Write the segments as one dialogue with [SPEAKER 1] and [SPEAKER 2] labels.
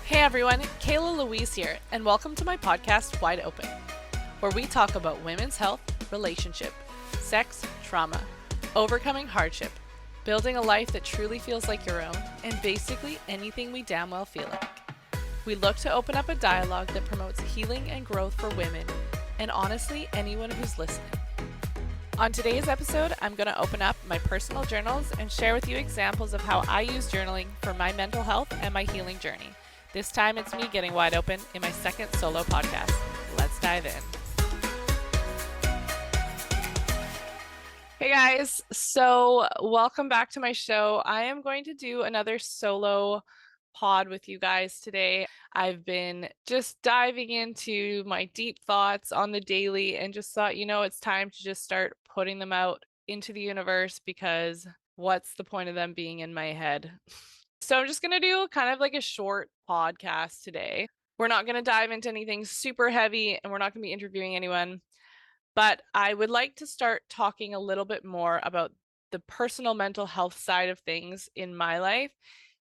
[SPEAKER 1] Hey everyone, Kayla Louise here, and welcome to my podcast, Wide Open, where we talk about women's health, relationship, sex, trauma, overcoming hardship, building a life that truly feels like your own, and basically anything we damn well feel like. We look to open up a dialogue that promotes healing and growth for women, and honestly, anyone who's listening. On today's episode, I'm going to open up my personal journals and share with you examples of how I use journaling for my mental health and my healing journey. This time it's me getting wide open in my second solo podcast. Let's dive in. Hey guys, so welcome back to my show. I am going to do another solo pod with you guys today. I've been just diving into my deep thoughts on the daily and just thought, it's time to just start putting them out into the universe because what's the point of them being in my head? So I'm just going to do kind of like a short podcast today. We're not going to dive into anything super heavy and we're not going to be interviewing anyone, but I would like to start talking a little bit more about the personal mental health side of things in my life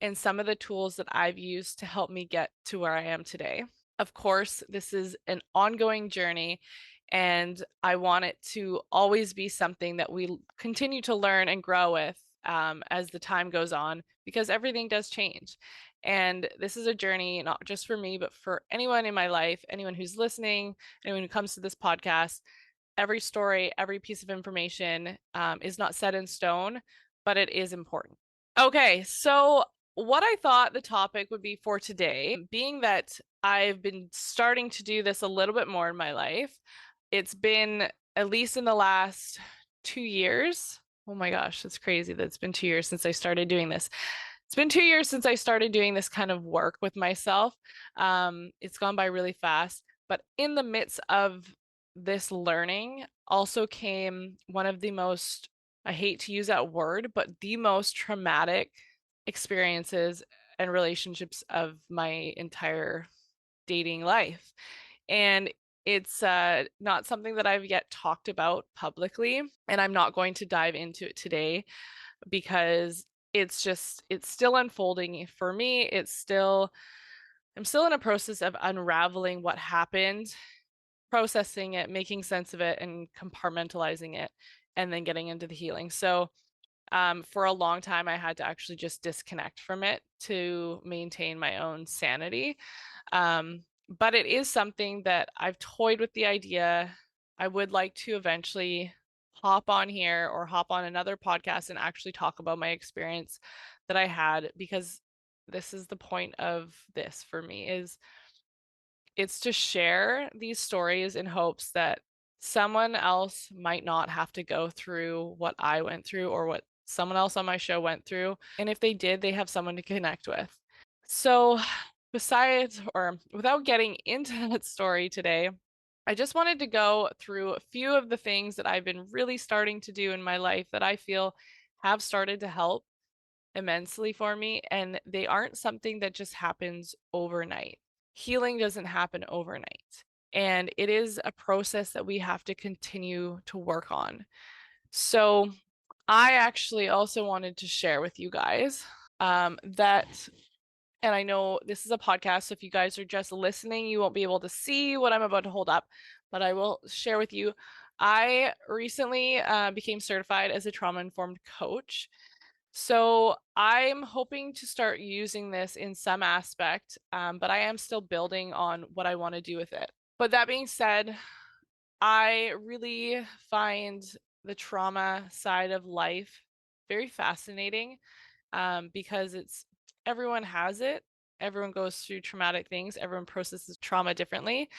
[SPEAKER 1] and some of the tools that I've used to help me get to where I am today. Of course, this is an ongoing journey, and I want it to always be something that we continue to learn and grow with as the time goes on, because everything does change. And this is a journey, not just for me, but for anyone in my life, anyone who's listening, anyone who comes to this podcast. Every story, every piece of information is not set in stone, but it is important. Okay, so what I thought the topic would be for today, being that I've been starting to do this a little bit more in my life, it's been at least in the last 2 years. Oh my gosh, it's crazy that it's been 2 years since I started doing this. It's been 2 years since I started doing this kind of work with myself. It's gone by really fast, but in the midst of this learning also came one of the most, I hate to use that word, but the most traumatic experiences and relationships of my entire dating life. And it's not something that I've yet talked about publicly, and I'm not going to dive into it today because it's still unfolding for me. I'm still in a process of unraveling what happened, processing it, making sense of it, and compartmentalizing it, and then getting into the healing. So for a long time, I had to actually just disconnect from it to maintain my own sanity. But it is something that I've toyed with the idea. I would like to eventually hop on here or hop on another podcast and actually talk about my experience that I had, because this is the point of this for me, is it's to share these stories in hopes that someone else might not have to go through what I went through or what someone else on my show went through. And if they did, they have someone to connect with. So, besides or without getting into that story today, I just wanted to go through a few of the things that I've been really starting to do in my life that I feel have started to help immensely for me. And they aren't something that just happens overnight. Healing doesn't happen overnight. And it is a process that we have to continue to work on. So, I actually also wanted to share with you guys that, and I know this is a podcast, so if you guys are just listening, you won't be able to see what I'm about to hold up, but I will share with you. I recently became certified as a trauma-informed coach. So I'm hoping to start using this in some aspect, but I am still building on what I want to do with it. But that being said, I really find the trauma side of life very fascinating, because everyone has it. Everyone goes through traumatic things. Everyone processes trauma differently.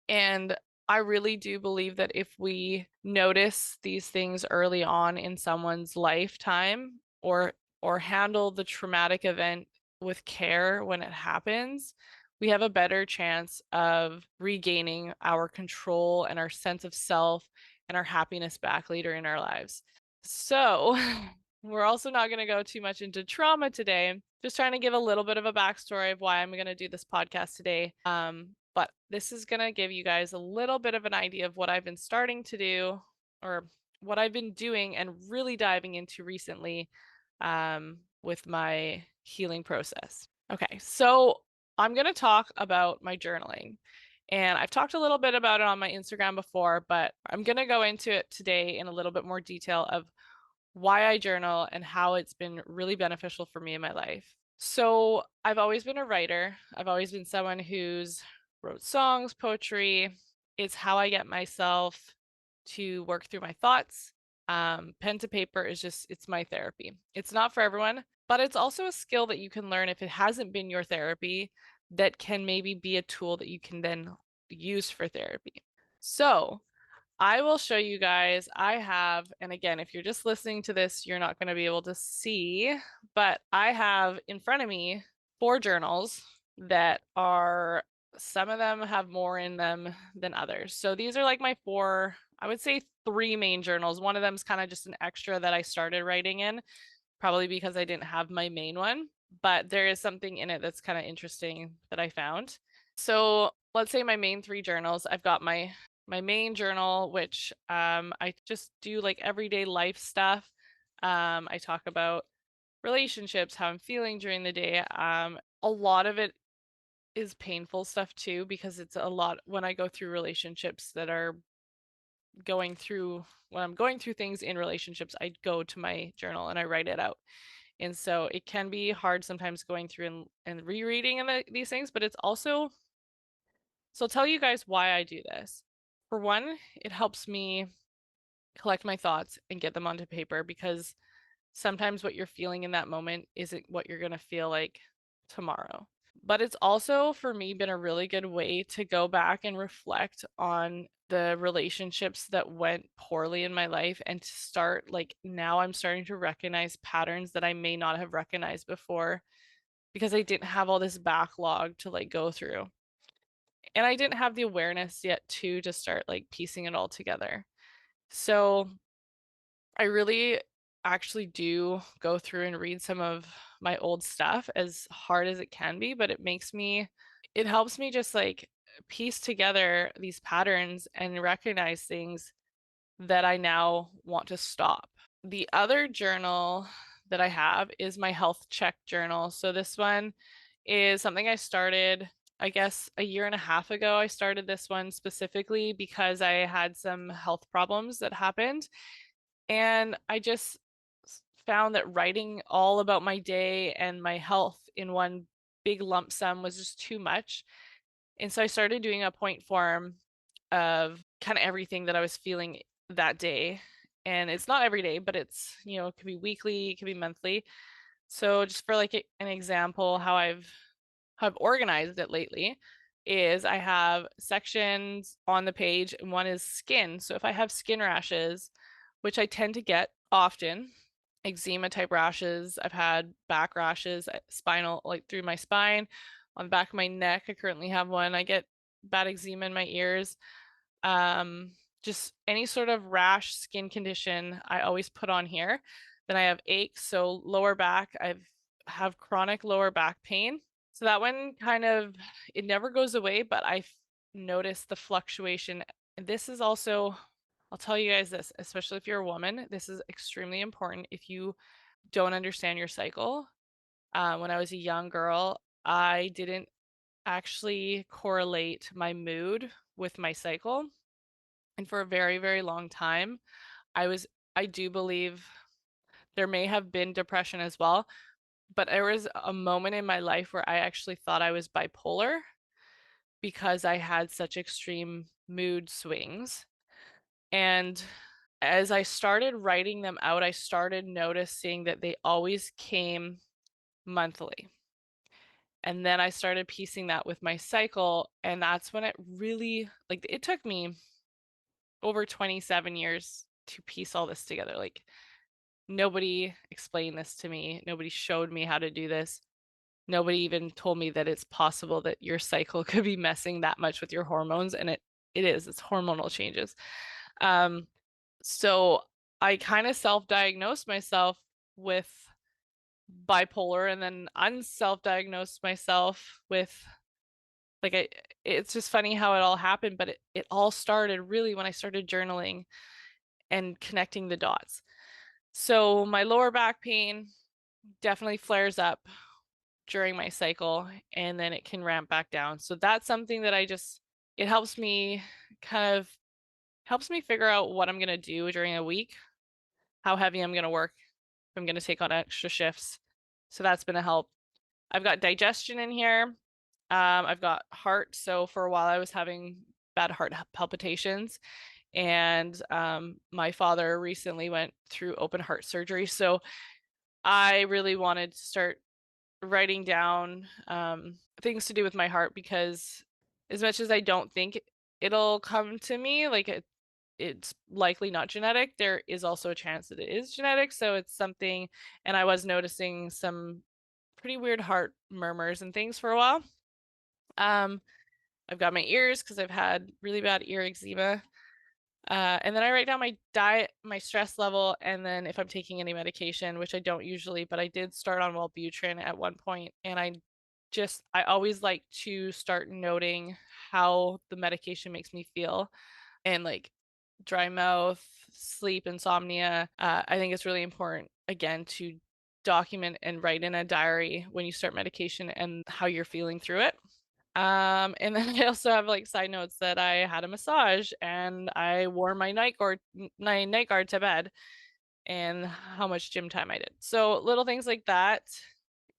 [SPEAKER 1] And I really do believe that if we notice these things early on in someone's lifetime, or handle the traumatic event with care when it happens, we have a better chance of regaining our control and our sense of self and our happiness back later in our lives. So, we're also not going to go too much into trauma today. Just trying to give a little bit of a backstory of why I'm going to do this podcast today. But this is going to give you guys a little bit of an idea of what I've been starting to do, or what I've been doing and really diving into recently with my healing process. Okay, so I'm going to talk about my journaling. And I've talked a little bit about it on my Instagram before, but I'm going to go into it today in a little bit more detail of why I journal and how it's been really beneficial for me in my life. So, I've always been a writer. I've always been someone who's wrote songs, poetry. It's how I get myself to work through my thoughts. Pen to paper is just, it's my therapy. It's not for everyone, but it's also a skill that you can learn if it hasn't been your therapy, that can maybe be a tool that you can then use for therapy. So, I will show you guys. I have, and again, if you're just listening to this, you're not going to be able to see, but I have in front of me 4 journals that are, some of them have more in them than others. So these are like my 4, I would say 3 main journals. One of them is kind of just an extra that I started writing in, probably because I didn't have my main one, but there is something in it that's kind of interesting that I found. So let's say my main 3 journals, I've got my main journal, which I just do like everyday life stuff. I talk about relationships, how I'm feeling during the day. A lot of it is painful stuff too, because it's a lot when I go through relationships that are going through, when I'm going through things in relationships, I go to my journal and I write it out. And so it can be hard sometimes going through and rereading these things, but it's also, so I'll tell you guys why I do this. For one, it helps me collect my thoughts and get them onto paper, because sometimes what you're feeling in that moment isn't what you're going to feel like tomorrow. But it's also for me been a really good way to go back and reflect on the relationships that went poorly in my life, and to start, like, now I'm starting to recognize patterns that I may not have recognized before, because I didn't have all this backlog to like go through. And I didn't have the awareness yet too to start like piecing it all together. So I really actually do go through and read some of my old stuff, as hard as it can be, but it helps me just like piece together these patterns and recognize things that I now want to stop. The other journal that I have is my health check journal. So this one is something I started, I guess, a year and a half ago. I started this one specifically because I had some health problems that happened. And I just found that writing all about my day and my health in one big lump sum was just too much. And so I started doing a point form of kind of everything that I was feeling that day. And it's not every day, but it's, it could be weekly, it could be monthly. So just for like an example, how I've organized it lately is I have sections on the page, and one is skin. So if I have skin rashes, which I tend to get often, eczema type rashes, I've had back rashes, spinal, like through my spine, on the back of my neck. I currently have one. I get bad eczema in my ears. Um, just any sort of rash skin condition, I always put on here. Then I have aches, so lower back, have chronic lower back pain. So that one kind of, it never goes away, but I've noticed the fluctuation. And this is also, I'll tell you guys this, especially if you're a woman, this is extremely important if you don't understand your cycle. When I was a young girl, I didn't actually correlate my mood with my cycle. And for a very, very long time, I do believe there may have been depression as well, but there was a moment in my life where I actually thought I was bipolar, because I had such extreme mood swings. And as I started writing them out, I started noticing that they always came monthly. And then I started piecing that with my cycle, and that's when it really, like, it took me over 27 years to piece all this together. Like, nobody explained this to me. Nobody showed me how to do this. Nobody even told me that it's possible that your cycle could be messing that much with your hormones, and it is. It's hormonal changes. Um, so I kind of self-diagnosed myself with bipolar, and then unself-diagnosed myself with, like, it's just funny how it all happened, but it all started really when I started journaling and connecting the dots. So my lower back pain definitely flares up during my cycle, and then it can ramp back down. So that's something that it helps me figure out what I'm going to do during a week, how heavy I'm going to work, if I'm going to take on extra shifts. So that's been a help. I've got digestion in here. I've got heart. So for a while I was having bad heart palpitations, and my father recently went through open heart surgery. So I really wanted to start writing down things to do with my heart, because as much as I don't think it'll come to me, like it's likely not genetic, there is also a chance that it is genetic. So it's something, and I was noticing some pretty weird heart murmurs and things for a while. I've got my ears because I've had really bad ear eczema. And then I write down my diet, my stress level, and then if I'm taking any medication, which I don't usually, but I did start on Wellbutrin at one point, and I always like to start noting how the medication makes me feel, and like dry mouth, sleep, insomnia. I think it's really important, again, to document and write in a diary when you start medication and how you're feeling through it. And then I also have like side notes that I had a massage and I wore my night guard to bed, and how much gym time I did. So little things like that.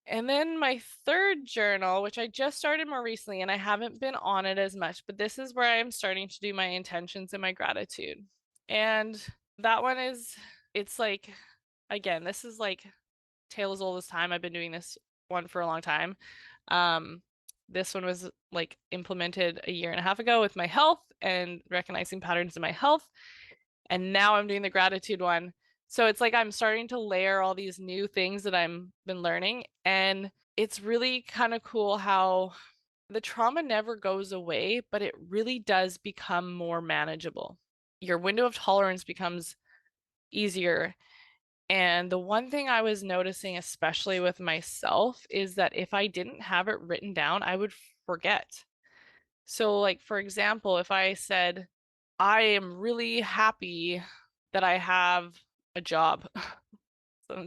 [SPEAKER 1] And then my third journal, which I just started more recently and I haven't been on it as much, but this is where I am starting to do my intentions and my gratitude. And that one it's like, again, this is like tale as old as time. I've been doing this one for a long time. This one was like implemented a year and a half ago with my health and recognizing patterns in my health. And now I'm doing the gratitude one. So it's like I'm starting to layer all these new things that I've been learning. And it's really kind of cool how the trauma never goes away, but it really does become more manageable. Your window of tolerance becomes easier. And the one thing I was noticing, especially with myself, is that if I didn't have it written down, I would forget. So, like, for example, if I said, I am really happy that I have a job,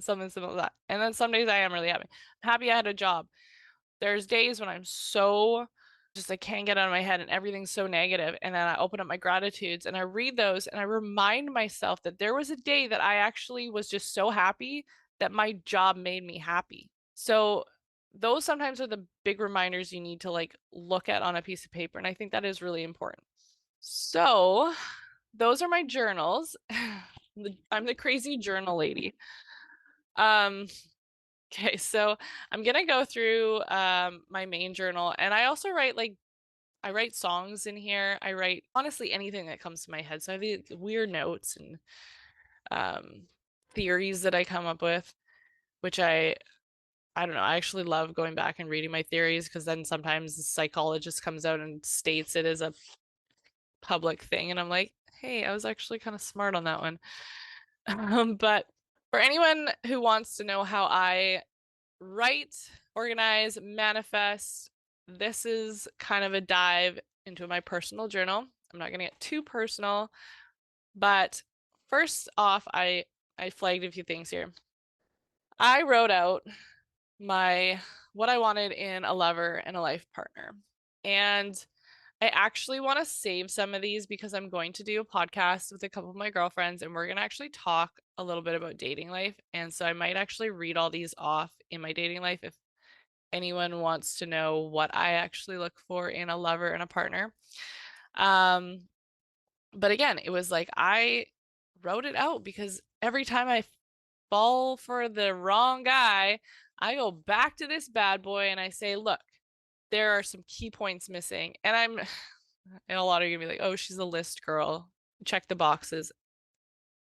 [SPEAKER 1] something similar to that. And then some days I am really happy. I'm happy I had a job. There's days when I'm so just I can't get out of my head and everything's so negative. And then I open up my gratitudes and I read those and I remind myself that there was a day that I actually was just so happy that my job made me happy. So those sometimes are the big reminders you need to like look at on a piece of paper. And I think that is really important. So those are my journals. I'm the crazy journal lady. Um, okay, so I'm gonna go through my main journal, and I also I write songs in here. I write honestly anything that comes to my head. So I have these weird notes and theories that I come up with, which I don't know. I actually love going back and reading my theories, because then sometimes the psychologist comes out and states it as a public thing, and I'm like, hey, I was actually kind of smart on that one. But for anyone who wants to know how I write, organize, manifest, this is kind of a dive into my personal journal. I'm not going to get too personal, but first off, I flagged a few things here. I wrote out my what I wanted in a lover and a life partner. And I actually want to save some of these because I'm going to do a podcast with a couple of my girlfriends and we're going to actually talk a little bit about dating life. And so I might actually read all these off in my dating life if anyone wants to know what I actually look for in a lover and a partner. But again, it was like I wrote it out because every time I fall for the wrong guy, I go back to this bad boy and I say, look, there are some key points missing. And and a lot of you are gonna be like, oh, she's a list girl. Check the boxes.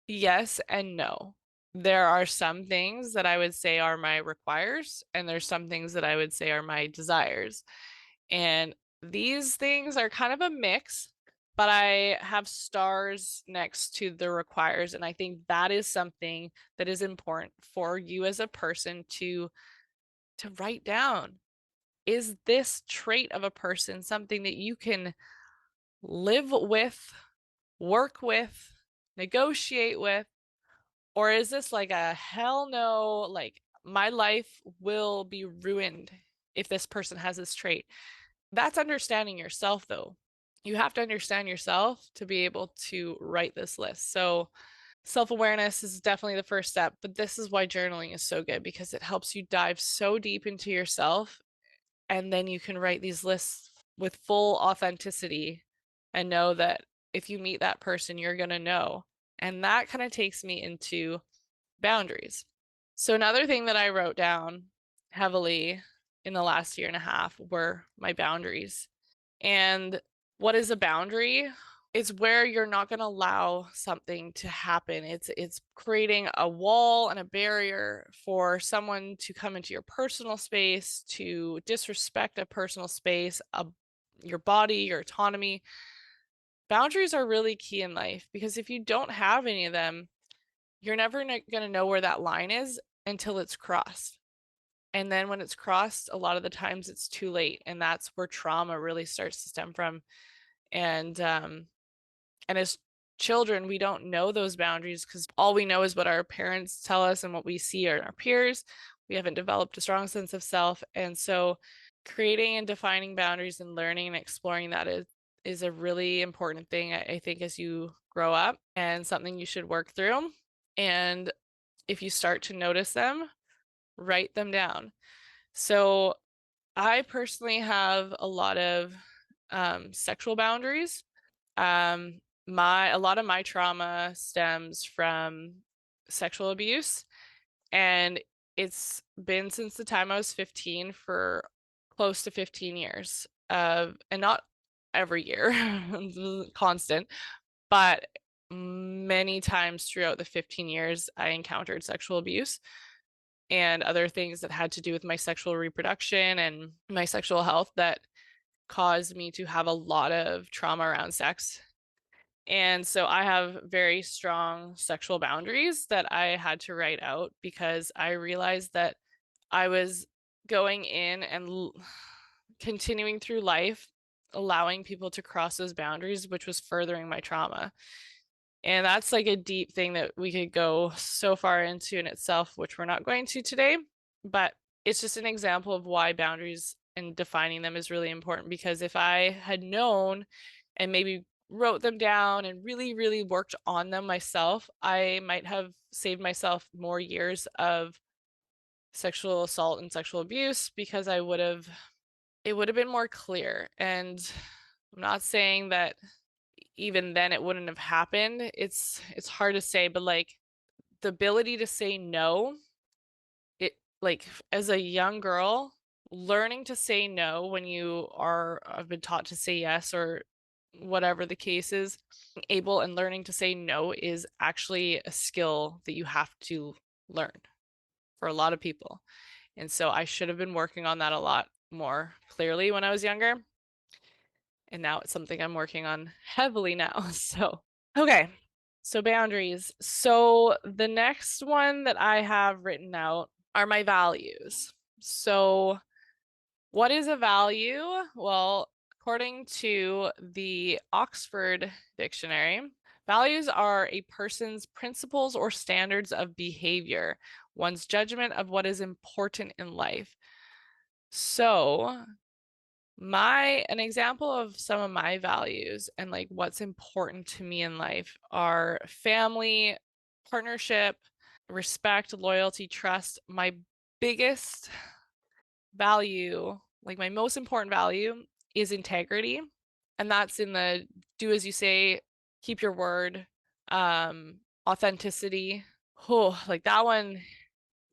[SPEAKER 1] Yes and no. There are some things that I would say are my requires, and there's some things that I would say are my desires. And these things are kind of a mix, but I have stars next to the requires. And I think that is something that is important for you as a person to write down. Is this trait of a person something that you can live with, work with, negotiate with? Or is this like a hell no, like my life will be ruined if this person has this trait. That's understanding yourself, though. You have to understand yourself to be able to write this list. So, self-awareness is definitely the first step, but this is why journaling is so good because it helps you dive so deep into yourself, and then you can write these lists with full authenticity and know that if you meet that person, you're going to know. And that kind of takes me into boundaries. So another thing that I wrote down heavily in the last year and a half were my boundaries. And what is a boundary? It's where you're not going to allow something to happen. It's creating a wall and a barrier for someone to come into your personal space, to disrespect a personal space, your body, your autonomy. Boundaries are really key in life because if you don't have any of them, you're never going to know where that line is until it's crossed. And then when it's crossed, a lot of the times it's too late, and that's where trauma really starts to stem from. And as children, we don't know those boundaries because all we know is what our parents tell us and what we see in our peers. We haven't developed a strong sense of self, and so creating and defining boundaries and learning and exploring that is a really important thing, I think, as you grow up, and something you should work through. And if you start to notice them, write them down. So I personally have a lot of sexual boundaries. A lot of my trauma stems from sexual abuse, and it's been since the time I was 15 for close to 15 years. And not every year, constant, but many times throughout the 15 years, I encountered sexual abuse and other things that had to do with my sexual reproduction and my sexual health that caused me to have a lot of trauma around sex. And so I have very strong sexual boundaries that I had to write out because I realized that I was going in and continuing through life, allowing people to cross those boundaries, which was furthering my trauma. And that's like a deep thing that we could go so far into in itself, which we're not going to today. But it's just an example of why boundaries and defining them is really important. Because if I had known and maybe wrote them down and really, really worked on them myself, I might have saved myself more years of sexual assault and sexual abuse because it would have been more clear. And I'm not saying that even then it wouldn't have happened. It's hard to say, but like the ability to say no, it like as a young girl, learning to say no when you are have been taught to say yes or whatever the case is, able and learning to say no is actually a skill that you have to learn for a lot of people. And so I should have been working on that a lot more clearly when I was younger. And now it's something I'm working on heavily now. So, okay. So boundaries. So the next one that I have written out are my values. So what is a value? Well, according to the Oxford Dictionary, values are a person's principles or standards of behavior, one's judgment of what is important in life. So an example of some of my values and like what's important to me in life are family, partnership, respect, loyalty, trust. My biggest value, like my most important value, is integrity. And that's in the do as you say, keep your word, authenticity. Oh, like that one,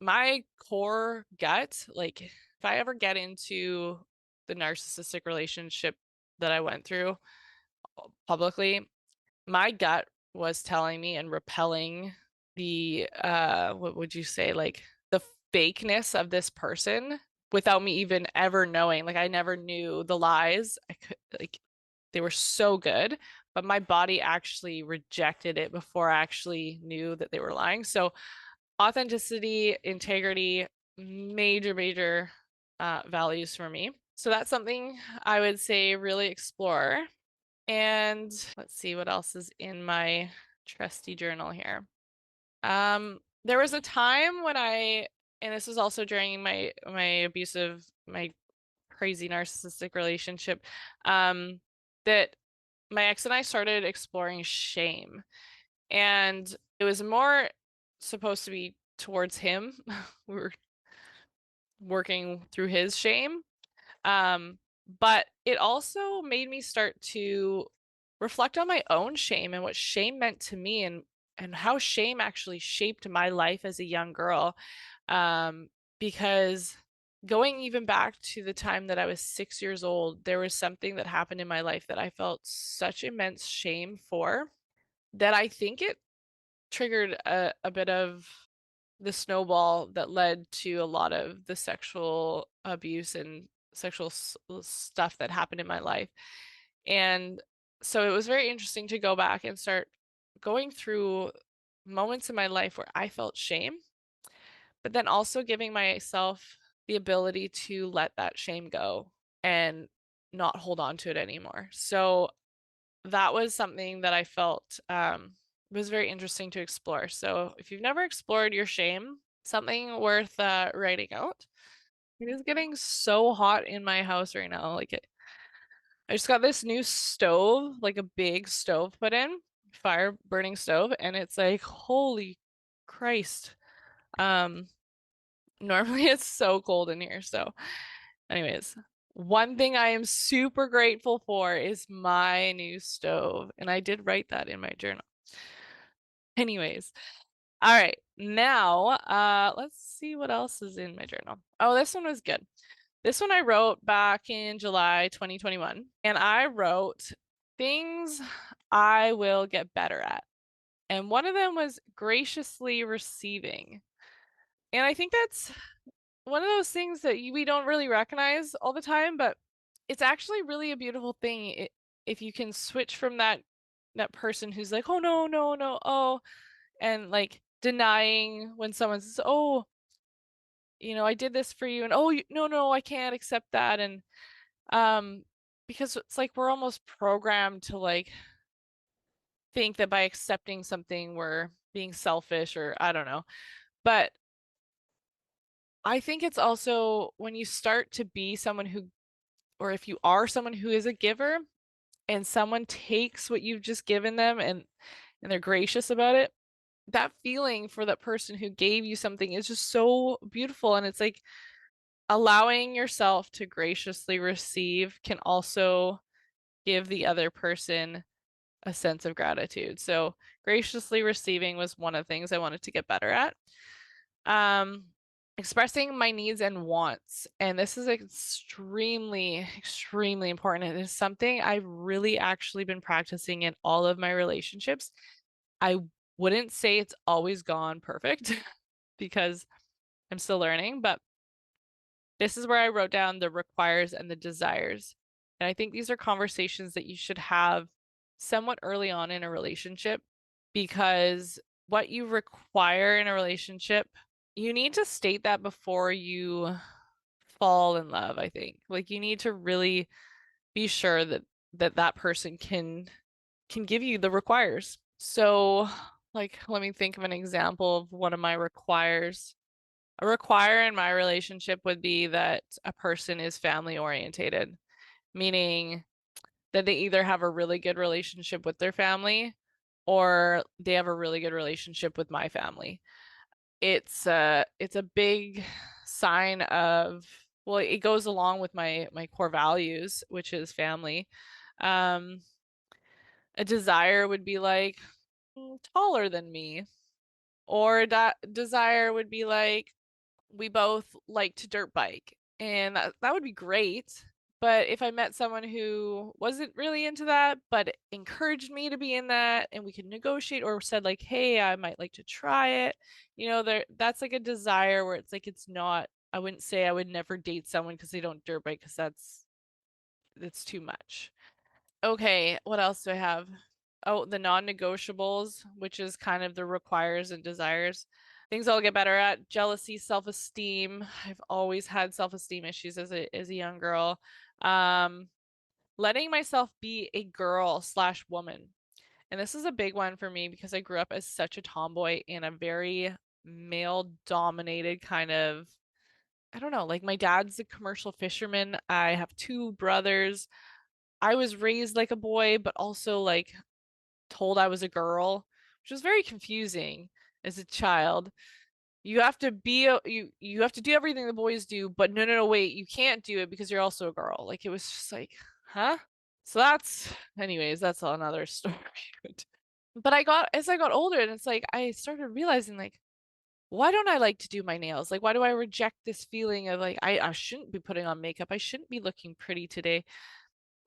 [SPEAKER 1] my core gut, like if I ever get into the narcissistic relationship that I went through publicly, my gut was telling me and repelling the what would you say, like the fakeness of this person without me even ever knowing. Like I never knew the lies. I could like they were so good, but my body actually rejected it before I actually knew that they were lying. So authenticity, integrity, major values for me. So that's something I would say really explore. And let's see what else is in my trusty journal here. There was a time when I and this was also during my abusive, my crazy narcissistic relationship, that my ex and I started exploring shame. And it was more supposed to be towards him. We were working through his shame. Um, but it also made me start to reflect on my own shame and what shame meant to me, and how shame actually shaped my life as a young girl. Um, because going even back to the time that I was 6 years old, there was something that happened in my life that I felt such immense shame for, that I think it triggered a bit of the snowball that led to a lot of the sexual abuse and sexual stuff that happened in my life. And so it was very interesting to go back and start going through moments in my life where I felt shame, but then also giving myself the ability to let that shame go and not hold on to it anymore. So that was something that I felt was very interesting to explore. So if you've never explored your shame, something worth writing out. It is getting so hot in my house right now. I just got this new stove, like a big stove put in, fire burning stove, and it's like, holy Christ. Um, Normally it's so cold in here. So, anyways, one thing I am super grateful for is my new stove, and I did write that in my journal. Anyways, all right, now let's see what else is in my journal. Oh, this one was good. This one I wrote back in July 2021, and I wrote things I will get better at. And one of them was graciously receiving. And I think that's one of those things that we don't really recognize all the time, but it's actually really a beautiful thing if you can switch from that person who's like, "Oh no, no, no, oh," and like denying when someone says, "Oh, I did this for you," and "Oh, no, no, I can't accept that," and um because it's like we're almost programmed to like think that by accepting something we're being selfish, or I don't know. But I think it's also when you start to be someone who, or if you are someone who is a giver, and someone takes what you've just given them and they're gracious about it, that feeling for that person who gave you something is just so beautiful. And it's like allowing yourself to graciously receive can also give the other person a sense of gratitude. So graciously receiving was one of the things I wanted to get better at. Um, Expressing my needs and wants. And this is extremely, extremely important. It is something I've really actually been practicing in all of my relationships. I wouldn't say it's always gone perfect because I'm still learning, but this is where I wrote down the requires and the desires. And I think these are conversations that you should have somewhat early on in a relationship, because what you require in a relationship, you need to state that before you fall in love, I think. Like you need to really be sure that person can give you the requires. So, like let me think of an example of one of my requires. A require in my relationship would be that a person is family orientated, meaning that they either have a really good relationship with their family or they have a really good relationship with my family. It's a big sign of, well, it goes along with my core values, which is family. Um, a desire would be like taller than me, or a desire would be like we both like to dirt bike, and that would be great. But if I met someone who wasn't really into that, but encouraged me to be in that, and we could negotiate or said like, hey, I might like to try it, that's like a desire where it's like it's not, I wouldn't say I would never date someone because they don't dirt bike, because that's too much. Okay, what else do I have? Oh, the non-negotiables, which is kind of the requires and desires. Things I'll get better at: jealousy, self-esteem. I've always had self-esteem issues as a young girl. Um, Letting myself be a girl slash woman. And this is a big one for me because I grew up as such a tomboy in a very male dominated kind of, I don't know, like my dad's a commercial fisherman. I have two brothers. I was raised like a boy, but also like told I was a girl, which was very confusing as a child. You have to be you have to do everything the boys do, but no, wait, you can't do it because you're also a girl. Like it was just like, huh? So that's anyways, that's another story. But as I got older and it's like I started realizing like why don't I like to do my nails? Like why do I reject this feeling of like I shouldn't be putting on makeup. I shouldn't be looking pretty today.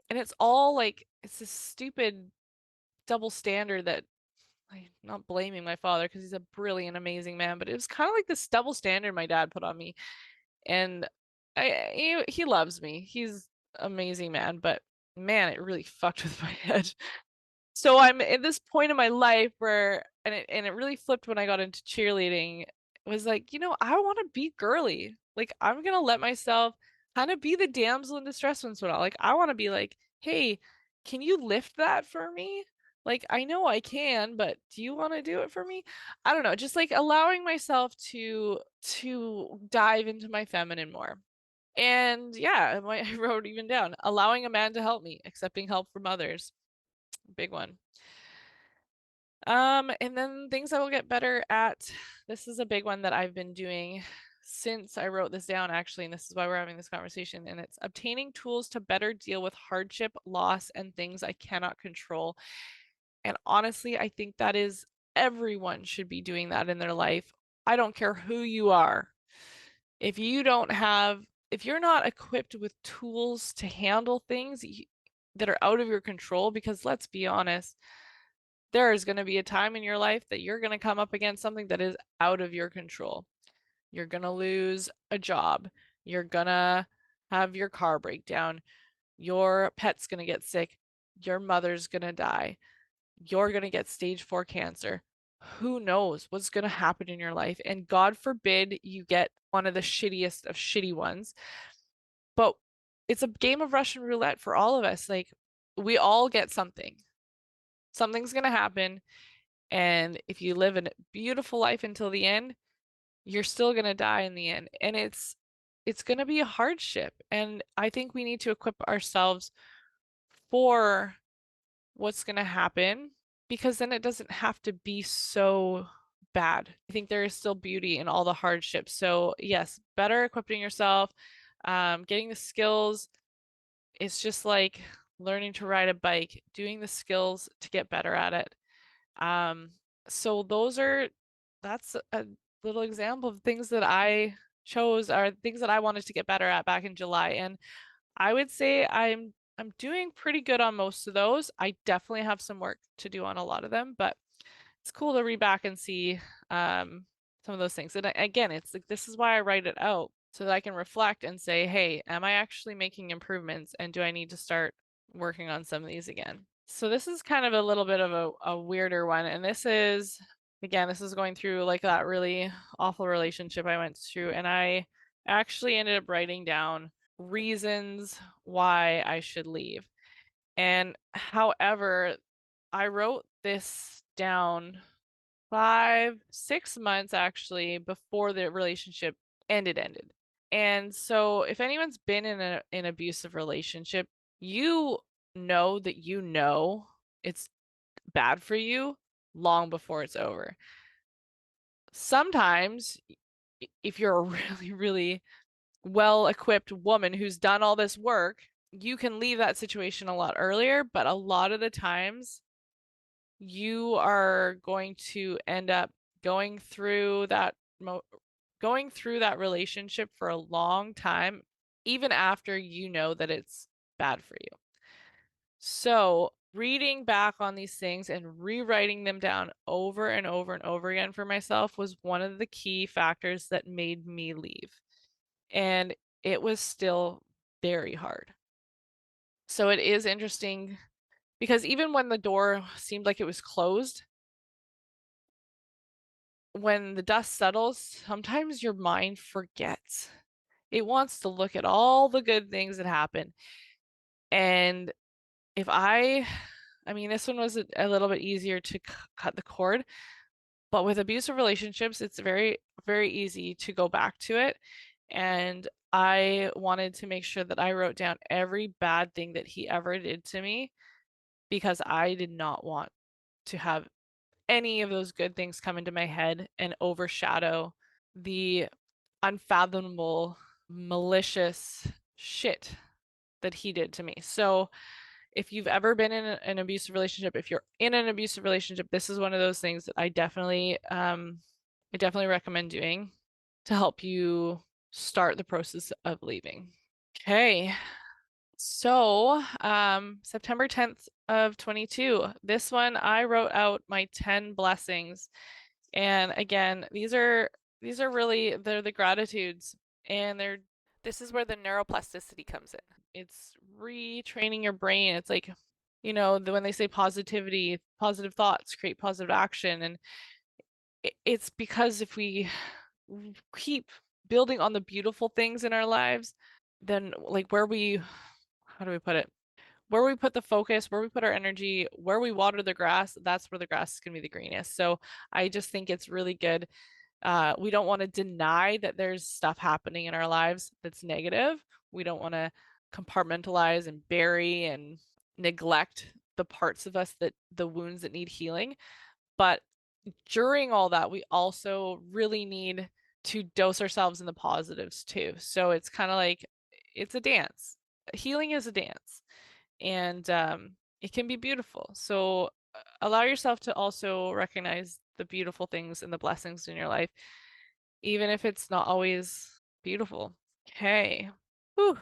[SPEAKER 1] And it's all like it's this stupid double standard that I'm not blaming my father because he's a brilliant, amazing man, but it was kind of like this double standard my dad put on me. And he loves me. He's an amazing man, but man, it really fucked with my head. So I'm at this point in my life where and it really flipped when I got into cheerleading. It was like, I want to be girly. Like I'm gonna let myself kind of be the damsel in distress once in a while. Like I want to be like, hey, can you lift that for me? Like I know I can, but do you want to do it for me? I don't know, just like allowing myself to dive into my feminine more. And yeah, I wrote even down, allowing a man to help me, accepting help from others. Big one. And then things I will get better at. This is a big one that I've been doing since I wrote this down, actually, and this is why we're having this conversation. And it's obtaining tools to better deal with hardship, loss, and things I cannot control. And honestly, I think that is everyone should be doing that in their life. I don't care who you are. If you don't have, if you're not equipped with tools to handle things that are out of your control, because let's be honest, there is going to be a time in your life that you're going to come up against something that is out of your control. You're going to lose a job. You're going to have your car break down. Your pet's going to get sick. Your mother's going to die. You're going to get stage 4 cancer. Who knows what's going to happen in your life? And God forbid you get one of the shittiest of shitty ones. But it's a game of Russian roulette for all of us. Like, we all get something. Something's going to happen. And if you live a beautiful life until the end, you're still going to die in the end. And it's going to be a hardship. And I think we need to equip ourselves for what's going to happen because then it doesn't have to be so bad. I think there is still beauty in all the hardships. So, yes, better equipping yourself, getting the skills. It's just like learning to ride a bike, doing the skills to get better at it. Um, so that's a little example of things that I chose are things that I wanted to get better at back in July. And I would say I'm doing pretty good on most of those. I definitely have some work to do on a lot of them, but it's cool to read back and see some of those things. And again, it's like this is why I write it out so that I can reflect and say, hey, am I actually making improvements and do I need to start working on some of these again? So this is kind of a little bit of a weirder one. And this is, again, this is going through like that really awful relationship I went through. And I actually ended up writing down reasons why I should leave. And however, I wrote this down 6 months actually before the relationship ended. And so if anyone's been in an abusive relationship, you know that it's bad for you long before it's over. Sometimes if you're a really, really well-equipped woman who's done all this work, you can leave that situation a lot earlier, but a lot of the times you are going to end up going through that relationship for a long time, even after you know that it's bad for you. So, reading back on these things and rewriting them down over and over and over again for myself was one of the key factors that made me leave. And it was still very hard. So, it is interesting because even when the door seemed like it was closed, when the dust settles, sometimes your mind forgets. It wants to look at all the good things that happen. And if I mean, this one was a little bit easier to cut the cord, But with abusive relationships, it's very, very easy to go back to it. And I wanted to make sure that I wrote down every bad thing that he ever did to me because I did not want to have any of those good things come into my head and overshadow the unfathomable, malicious shit that he did to me. So if you've ever been in an abusive relationship, if you're in an abusive relationship, this is one of those things that I definitely recommend doing to help you start the process of leaving. Okay. So, September 10th of 22. This one I wrote out my 10 blessings. And again, these are really they're the gratitudes and this is where the neuroplasticity comes in. It's retraining your brain. It's like, when they say positivity, positive thoughts create positive action. And it's because if we keep building on the beautiful things in our lives, then like how do we put it? Where we put the focus, where we put our energy, where we water the grass, that's where the grass is going to be the greenest. So I just think it's really good. We don't want to deny that there's stuff happening in our lives that's negative. We don't want to compartmentalize and bury and neglect the parts of us that the wounds that need healing. But during all that, we also really need to dose ourselves in the positives too. So it's kind of like it's a dance. Healing is a dance, and it can be beautiful. So allow yourself to also recognize the beautiful things and the blessings in your life, even if it's not always beautiful. Okay. Whew.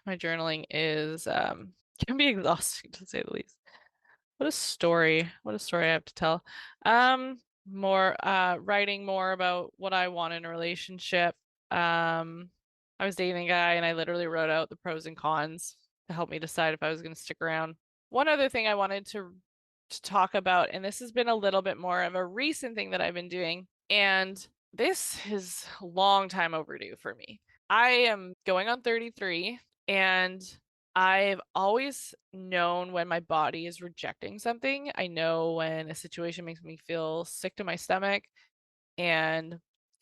[SPEAKER 1] My journaling is can be exhausting to say the least. What a story. What a story I have to tell. More writing more about what I want in a relationship. I was dating a guy and I literally wrote out the pros and cons to help me decide if I was going to stick around. One other thing I wanted to talk about, and this has been a little bit more of a recent thing that I've been doing, and this is a long time overdue for me. I am going on 33 and I've always known when my body is rejecting something. I know when a situation makes me feel sick to my stomach and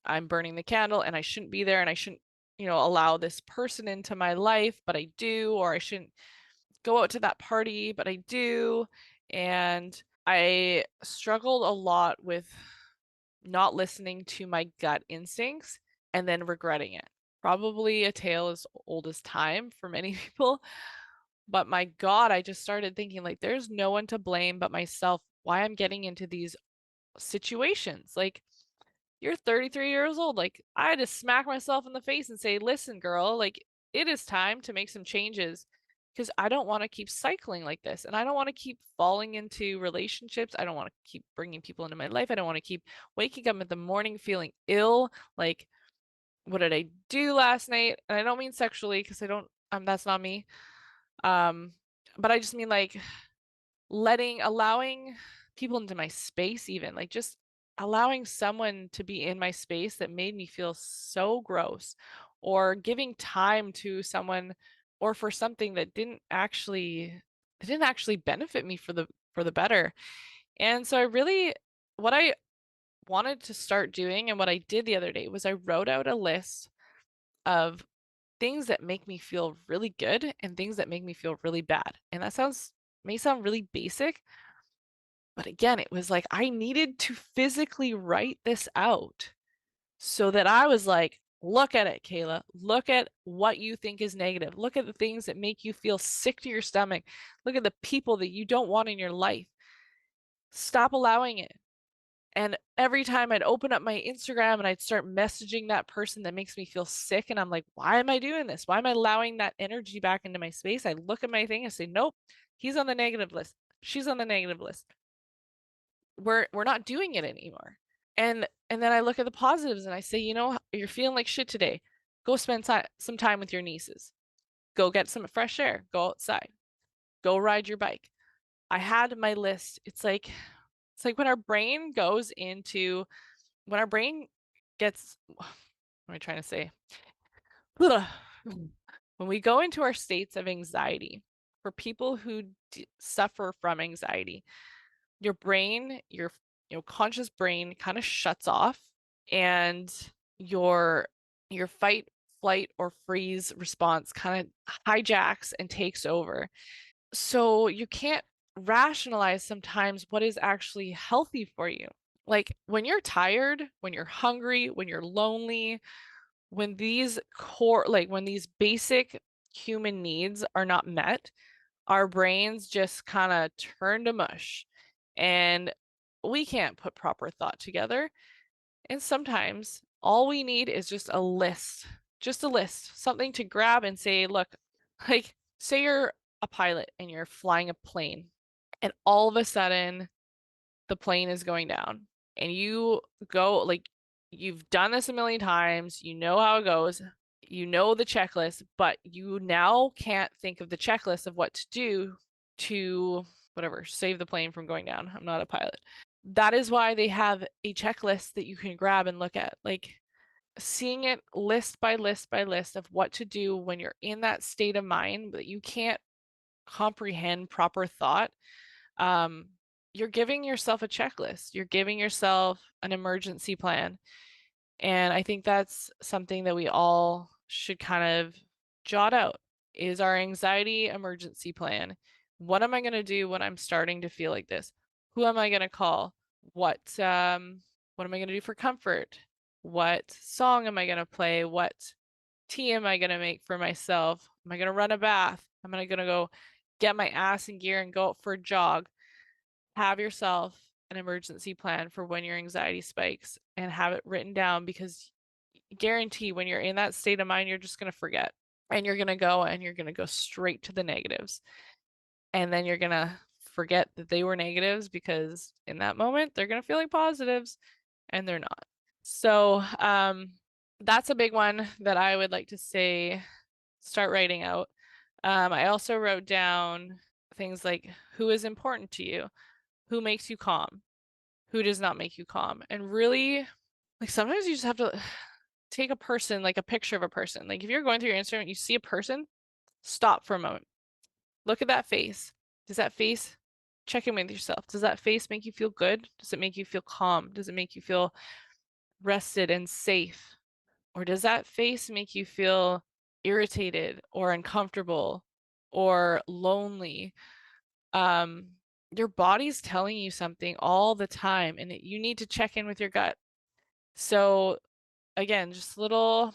[SPEAKER 1] I'm burning the candle and I shouldn't be there and I shouldn't, allow this person into my life, but I do, or I shouldn't go out to that party, but I do. And I struggled a lot with not listening to my gut instincts and then regretting it. Probably a tale as old as time for many people. But my God, I just started thinking like there's no one to blame but myself why I'm getting into these situations. Like you're 33 years old. Like I had to smack myself in the face and say, listen, girl, like it is time to make some changes because I don't want to keep cycling like this. And I don't want to keep falling into relationships. I don't want to keep bringing people into my life. I don't want to keep waking up in the morning feeling ill. Like, what did I do last night? And I don't mean sexually because that's not me. But I just mean like allowing people into my space, even like just allowing someone to be in my space that made me feel so gross, or giving time to someone or for something that didn't actually benefit me for the better. And so what I wanted to start doing and what I did the other day was I wrote out a list of things that make me feel really good and things that make me feel really bad. And that may sound really basic, but again, it was like I needed to physically write this out so that I was like, look at it, Kayla. Look at what you think is negative. Look at the things that make you feel sick to your stomach. Look at the people that you don't want in your life. Stop allowing it. And every time I'd open up my Instagram and I'd start messaging that person that makes me feel sick, and I'm like, why am I doing this? Why am I allowing that energy back into my space? I look at my thing and say, nope, he's on the negative list. She's on the negative list. We're not doing it anymore. And then I look at the positives and I say, you're feeling like shit today. Go spend some time with your nieces. Go get some fresh air. Go outside. Go ride your bike. I had my list. It's like when our brain gets, what am I trying to say? When we go into our states of anxiety, for people who suffer from anxiety, your brain, your conscious brain kind of shuts off, and your fight, flight, or freeze response kind of hijacks and takes over. So you can't rationalize sometimes what is actually healthy for you. Like when you're tired, when you're hungry, when you're lonely, when these when these basic human needs are not met, our brains just kind of turn to mush, and we can't put proper thought together. And sometimes all we need is just a list, something to grab and say, look, like say you're a pilot and you're flying a plane, and all of a sudden the plane is going down, and you go like you've done this a million times, you know how it goes, you know the checklist, but you now can't think of the checklist of what to do to whatever, save the plane from going down. I'm not a pilot. That is why they have a checklist that you can grab and look at. Like seeing it list by list by list of what to do when you're in that state of mind, but you can't comprehend proper thought. Um, you're giving yourself a checklist. You're giving yourself an emergency plan. And I think that's something that we all should kind of jot out is our anxiety emergency plan. What am I going to do when I'm starting to feel like this? Who am I going to call? What am I going to do for comfort? What song am I going to play? What tea am I going to make for myself? Am I going to run a bath? Am I going to go get my ass in gear and go out for a jog? Have yourself an emergency plan for when your anxiety spikes and have it written down, because guarantee when you're in that state of mind, you're just going to forget, and you're going to go straight to the negatives. And then you're going to forget that they were negatives, because in that moment, they're going to feel like positives, and they're not. So, that's a big one that I would like to say, start writing out. I also wrote down things like who is important to you, who makes you calm, who does not make you calm. And really, like sometimes you just have to take a person, like a picture of a person. Like if you're going through your Instagram, you see a person, stop for a moment. Look at that face. Does that face, check in with yourself. Does that face make you feel good? Does it make you feel calm? Does it make you feel rested and safe? Or does that face make you feel irritated or uncomfortable or lonely? Um, your body's telling you something all the time, and you need to check in with your gut. So again, just little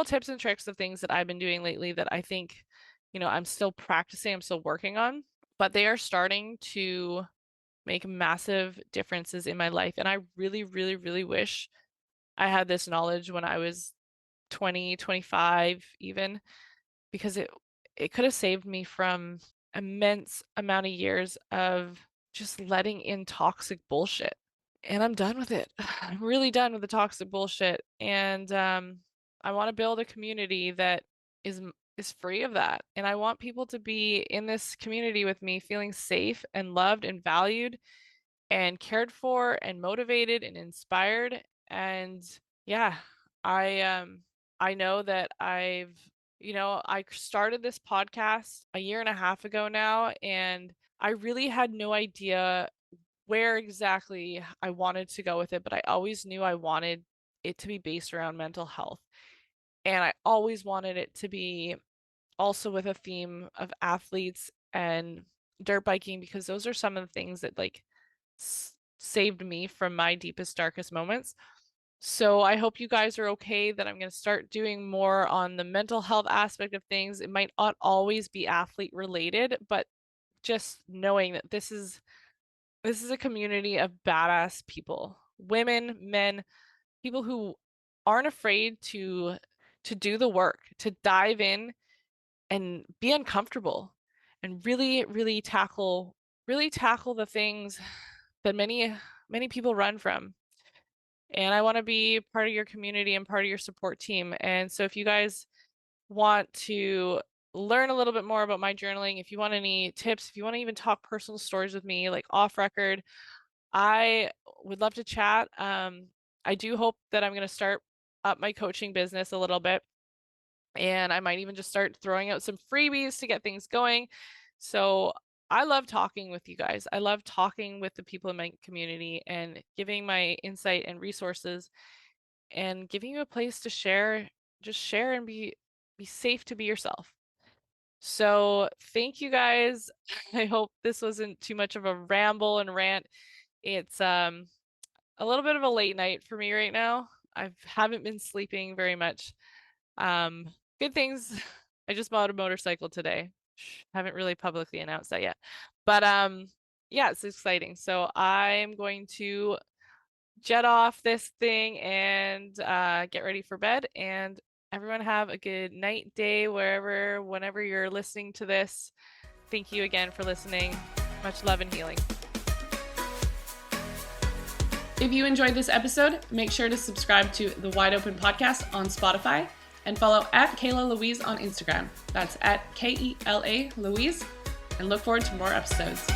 [SPEAKER 1] tips and tricks of things that I've been doing lately that I think, I'm still practicing, I'm still working on, but they are starting to make massive differences in my life. And I really, really, really wish I had this knowledge when I was 20, 25 even, because it could have saved me from immense amount of years of just letting in toxic bullshit. And I'm done with it. I'm really done with the toxic bullshit. And I want to build a community that is free of that. And I want people to be in this community with me feeling safe and loved and valued and cared for and motivated and inspired. And yeah, I know that I started this podcast a year and a half ago now, and I really had no idea where exactly I wanted to go with it, but I always knew I wanted it to be based around mental health. And I always wanted it to be also with a theme of athletes and dirt biking, because those are some of the things that like saved me from my deepest, darkest moments. So I hope you guys are okay that I'm going to start doing more on the mental health aspect of things. It might not always be athlete related, but just knowing that this is a community of badass people, women, men, people who aren't afraid to do the work, to dive in and be uncomfortable and really tackle the things that many people run from. And I want to be part of your community and part of your support team. And so if you guys want to learn a little bit more about my journaling, if you want any tips, if you want to even talk personal stories with me, like off record, I would love to chat. I do hope that I'm going to start up my coaching business a little bit, and I might even just start throwing out some freebies to get things going. So I love talking with you guys. I love talking with the people in my community and giving my insight and resources and giving you a place to share, just share and be safe to be yourself. So thank you guys. I hope this wasn't too much of a ramble and rant. It's a little bit of a late night for me right now. I haven't been sleeping very much. Um, Good things. I just bought a motorcycle today. Haven't really publicly announced that yet. But yeah, it's exciting. So I'm going to jet off this thing and get ready for bed. And everyone have a good night, day, wherever, whenever you're listening to this. Thank you again for listening. Much love and healing. If you enjoyed this episode, make sure to subscribe to the Wide Open Podcast on Spotify and follow at Kayla Louise on Instagram. That's at Kela Louise, and look forward to more episodes.